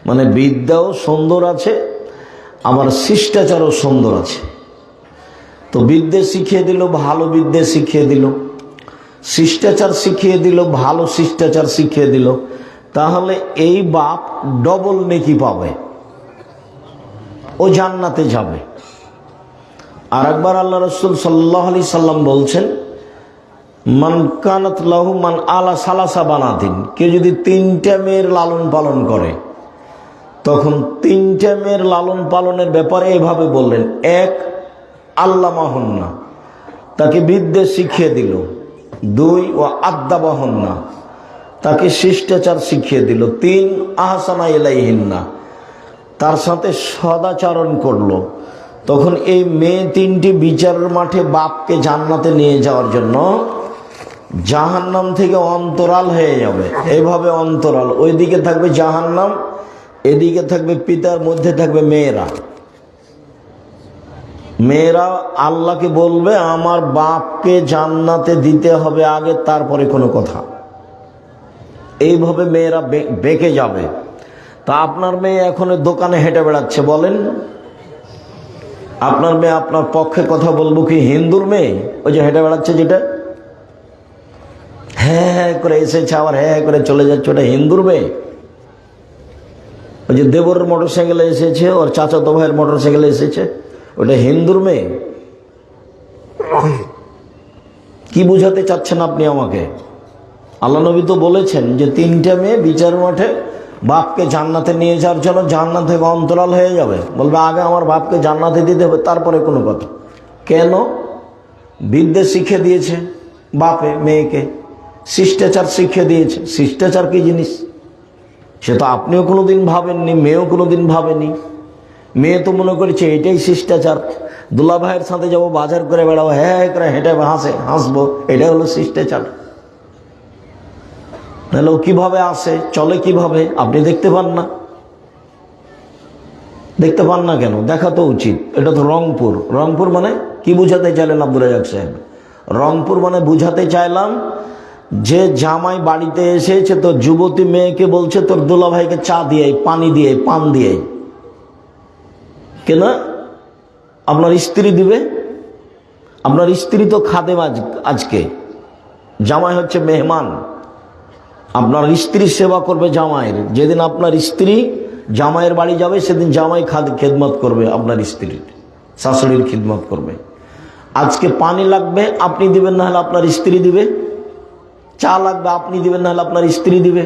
মানে বিদ্যাও সুন্দর আছে, আবার শিষ্টাচারও সুন্দর আছে। তো বিদ্যে শিখিয়ে দিল, ভালো বিদ্যে শিখিয়ে দিল, শিষ্টাচার শিখিয়ে দিল, ভালো শিষ্টাচার শিখিয়ে দিল, তাহলে এই বাপ ডবল নেকি পাবে, ও জান্নাতে যাবে। আর একবার আল্লাহ রাসূল সাল্লাল্লাহু আলাইহি সাল্লাম বলছেন, মান কানাত লাহু মান আলা সালাসা বানাতিন, কেউ যদি 3টা মেয়ের লালন পালন করে, তখন 3টা মেয়ের লালন পালনের ব্যাপারে এভাবে বললেন, 1 আল্লামাহুন্না, তাকে বিদ্যে শিখিয়ে দিল, 2 ও আদ্দাবাহুন্না, তাকে শিষ্টাচার শিখিয়ে দিল, 3 আহসানা ইলাইহিন্না, তার সাথে সদাচরণ করলো। তখন এই মেয়ে 3টি বিচারের মাঠে বাপকে জান্নাতে নিয়ে যাওয়ার জন্য জাহান্নাম থেকে অন্তরাল হয়ে যাবে। এইভাবে অন্তরাল, ওইদিকে থাকবে জাহান্নাম, এদিকে থাকবে পিতার, মধ্যে থাকবে মেয়েরা। মেয়েরা আল্লাহকে বলবে, আমার বাপকে জান্নাতে দিতে হবে আগে, তারপরে কোনো কথা। এইভাবে মেয়েরা বেঁকে যাবে। তা আপনার মেয়ে এখন দোকানে হেঁটে বেড়াচ্ছে, বলেন আপনার মেয়ে আপনার পক্ষে কথা বলবো কি হিন্দুর মেয়ে? ওই যে হেঁটে বেড়াচ্ছে, যেটা হ্যাঁ হ্যাঁ করে এসেছে আবার হ্যাঁ হ্যাঁ করে চলে যাচ্ছে, ওটা হিন্দুর মেয়ে? ওই যে দেবরের মোটর সাইকেলে এসেছে, ওর চাচাতো ভাইয়ের মোটর সাইকেলে এসেছে, ওটা হিন্দুর মেয়ে? কি বুঝাতে চাচ্ছেন আপনি আমাকে? আল্লাহ নবী তো বলেছেন যে 3টা মেয়ে বিচার মাঠে বাপকে জান্নাতে নিয়ে যাওয়ার জন্য জান্নাত থেকে অন্তরাল হয়ে যাবে, বলবে আগে আমার বাপকে জান্নাতে দিতে হবে, তারপরে কোনো কথা। কেন? বিদ্যে শিখে দিয়েছে বাপে মেয়েকে, শিষ্টাচার শিখে দিয়েছে। শিষ্টাচার কি জিনিস সে তো আপনিও কোনোদিন ভাবেননি, মেয়েও কোনোদিন ভাবেনি। মেয়ে তো মনে করেছে এটাই শিষ্টাচার, দুলা ভাইয়ের সাথে যাবো, বাজার করে বেড়াবো, হ্যাঁ করে হেঁটে হাসবো, এটাই হলো শিষ্টাচার। তাহলে ও কিভাবে আসে, চলে কিভাবে? আপনি দেখতে পান না? দেখতে পান না কেন? দেখা তো উচিত। এটা তো রংপুর। রংপুর মানে কি বুঝাতে চাইলেন আব্দুল রাজ্জাক সাহেব? রংপুর মানে বুঝাতে চাইলাম যে জামাই বাড়িতে এসেছে, তো যুবতী মেয়েকে বলছে তোর দুলা ভাইকে চা দিয়ে, পানি দিয়ে, পান দিয়ে। কেন? আপনার স্ত্রী দিবে। আপনার স্ত্রী তো খাদেম, আজকে জামাই হচ্ছে মেহমান। আপনার স্ত্রী সেবা করবে জামাইয়ের। যেদিন আপনার স্ত্রী জামাইয়ের বাড়ি যাবে, সেদিন জামাই খেদমত করবে, আপনার স্ত্রীর, শাশুড়ির খিদমত করবে। আজকে পানি লাগবে, আপনি দিবেন, না হলে আপনার স্ত্রী দিবে। চা লাগবে, আপনি দিবেন, না হলে আপনার স্ত্রী দিবে।